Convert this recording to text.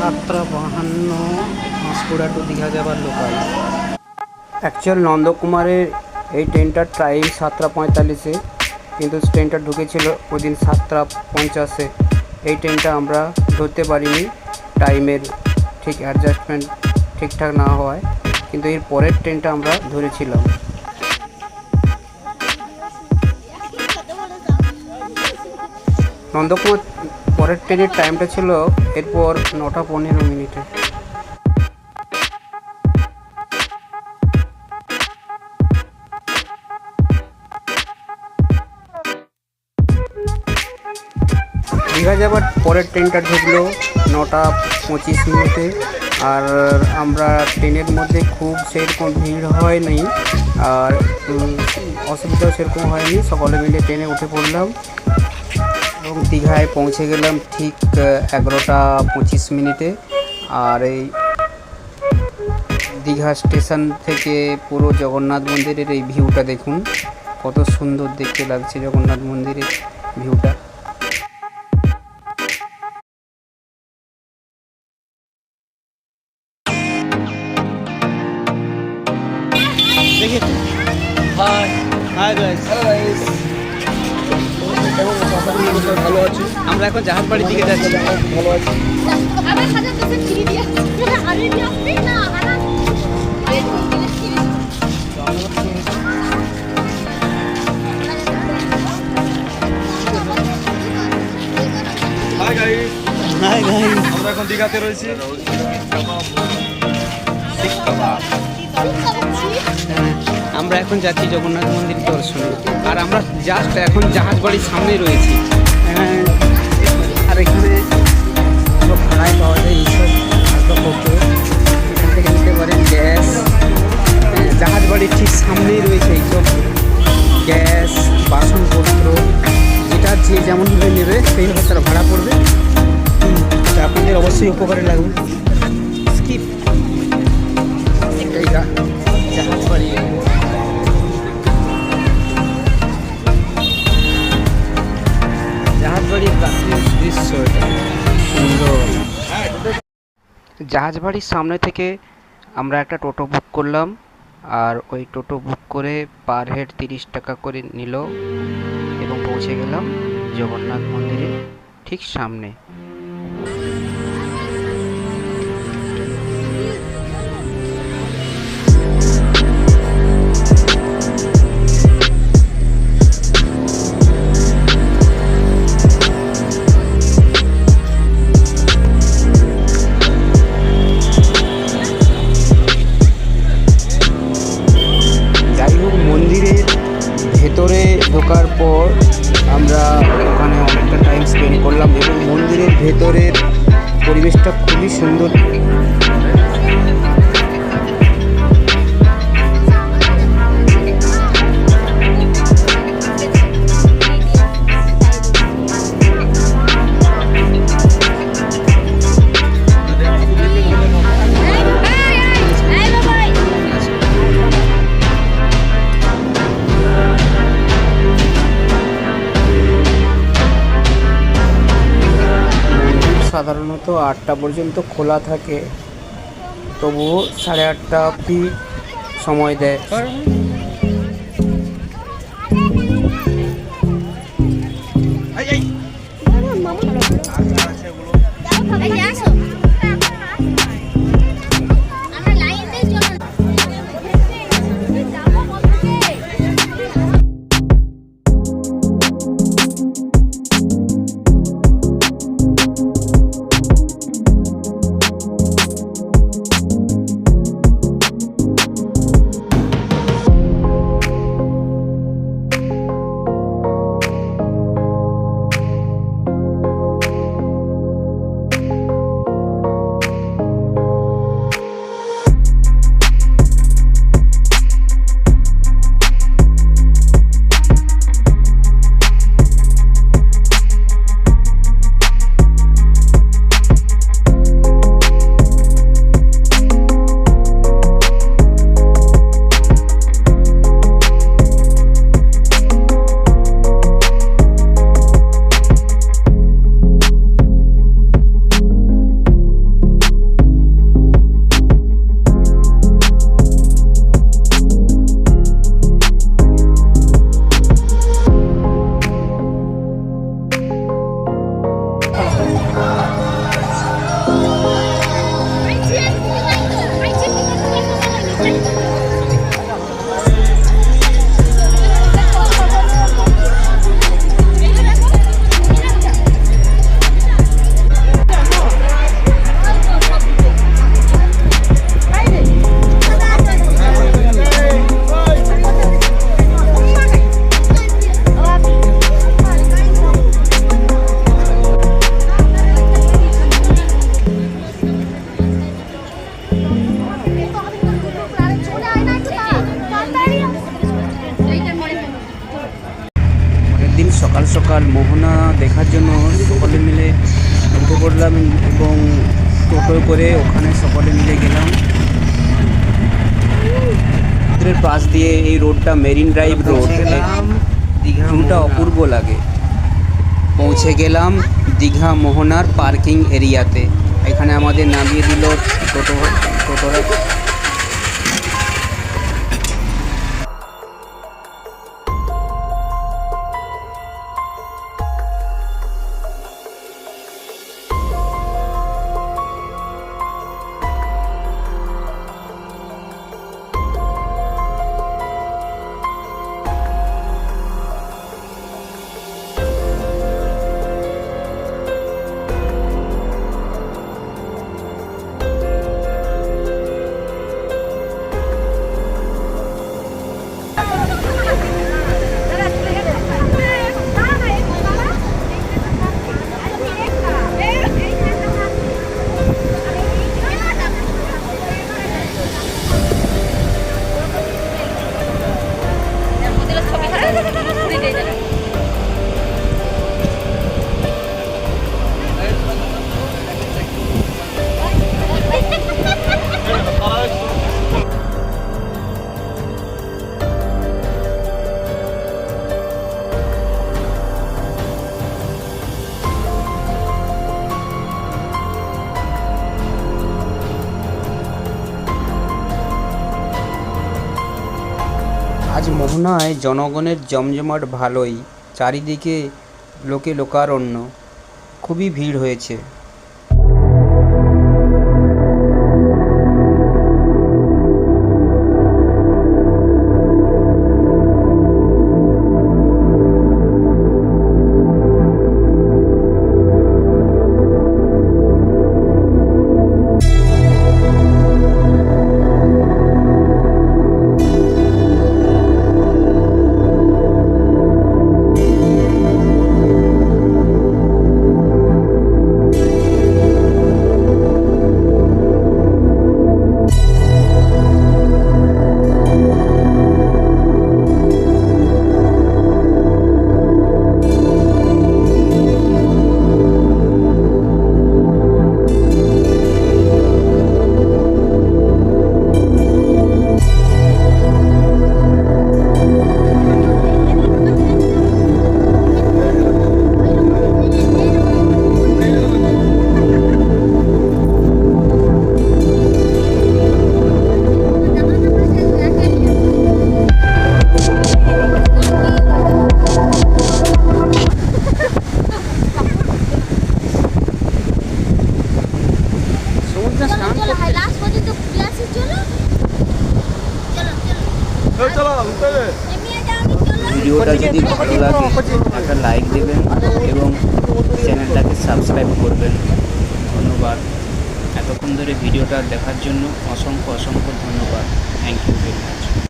7:52 Panskura two Digha যাবার local. Actual নন্দকুমারের এই ট্রেনটার time 7:45-এ, কিন্তু ট্রেনটা ঢুকেছিল ওদিন 7:50-এ। এই ট্রেনটা আমরা ধরতে পারিনি, টাইমের ঠিক অ্যাডজাস্টমেন্ট ঠিকঠাক না হওয়ায়, কিন্তু এর পরের ট্রেনটা আমরা ধরেছিলাম। নন্দকুমার পরের ট্রেনের টাইমটা ছিল এরপর 9:15। দীঘা যাবার পরের ট্রেনটা ঢুকলো 9:25। আর আমরা ট্রেনের মধ্যে খুব সেরকম ভিড় হয়নি, আর অসুবিধাও সেরকম হয়নি। সকলে মিলে ট্রেনে উঠে পড়লাম এবং দীঘায় পৌঁছে গেলাম ঠিক 11:25। আর এই দীঘা স্টেশন থেকে পুরো জগন্নাথ মন্দিরের এই ভিউটা দেখুন, কত সুন্দর দেখতে লাগছে জগন্নাথ মন্দিরের ভিউটা। ভালো আছি, আমরা এখন জাহাজবাড়ির দিকে যাচ্ছি। ভালো আছি। আমরা এখন দীঘাতে রয়েছি। আমরা এখন যাচ্ছি জগন্নাথ মন্দির দর্শনে, আর আমরা জাস্ট এখন জাহাজবাড়ির সামনে রয়েছি। আর এখানে সব ভাড়ায় পাওয়া যায় এইসব আসবাবপত্র, এখান থেকে নিতে পারেন গ্যাস। জাহাজবাড়ির ঠিক সামনেই রয়েছে এইসব গ্যাস, বাসনপত্র, যেটা যে যেমনভাবে নেবে সেইভাবে তারা ভাড়া পড়বে। তা আপনাদের অবশ্যই উপকারে লাগবে। স্কিপ জাহাজবাড়ি। জাহাজবাড়ির প্রাথমিক দৃশ্য এটা সুন্দর। জাহাজবাড়ির সামনে থেকে আমরা একটা টোটো বুক করলাম, আর ওই টোটো বুক করে পার হেড 30 টাকা করে নিল এবং পৌঁছে গেলাম জগন্নাথ মন্দিরের ঠিক সামনে। ভেতরে ঢোকার পর আমরা ওখানে অনেকটা টাইম স্পেন্ড করলাম এবং মন্দিরের ভেতরের পরিবেশটা খুবই সুন্দর। সাধারণত 8টা পর্যন্ত খোলা থাকে, তবুও 8:30 অবধি সময় দেয়। এবং টোটোয় করে ওখানে সকলে মিলে গেলাম। সমুদ্রের পাশ দিয়ে এই রোডটা মেরিন ড্রাইভ রোড, ভিউটা অপূর্ব লাগে। পৌঁছে গেলাম দীঘা মোহনার পার্কিং এরিয়াতে। এখানে আমাদের নামিয়ে দিল টোটোরা। আজ মোহনায় জনগণের জমজমাট ভালোই, চারিদিকে লোকে লোকারণ্য, খুবই ভিড় হয়েছে। ভিডিওটা যদি ভালো লাগে একটা লাইক দেবেন এবং চ্যানেলটাকে সাবস্ক্রাইব করবেন। ধন্যবাদ। এতক্ষণ ধরে ভিডিওটা দেখার জন্য অসংখ্য ধন্যবাদ। Thank you very much.